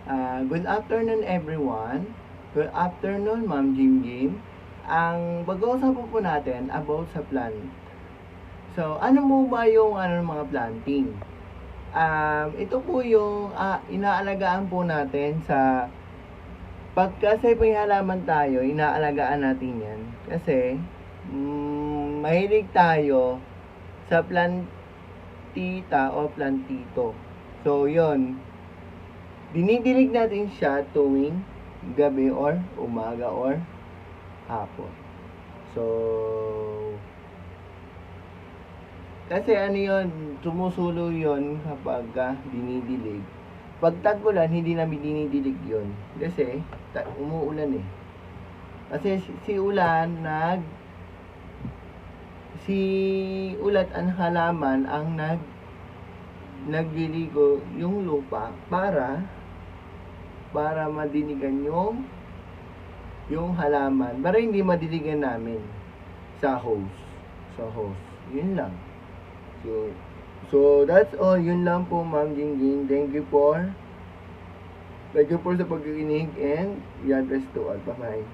Good afternoon everyone. Good afternoon Ma'am Jim Jim. Ang pag-uusapan po natin about sa plant. So, ano mo ba yung mga planting? Ito po yung inaalagaan po natin sa pagkasay may halaman tayo, inaalagaan natin yan. Kasi, mahilig tayo sa plantita o plantito. So, yon, dinidilig natin siya tuwing gabi or umaga or hapon. So, kasi yun, sumusulo yun kapag dinidilig. Pag tag-ulan, hindi namin dinidilig yun. Kasi, umuulan eh. Kasi si ulat ang halaman ang nagliligo yung lupa para madinigan yung halaman, para hindi madiligan namin sa hose. Yun lang. So that's all. Yun lang po, Ma'am Jingjing. Thank you for sa pagkikinig and God bless to all. Bye-bye.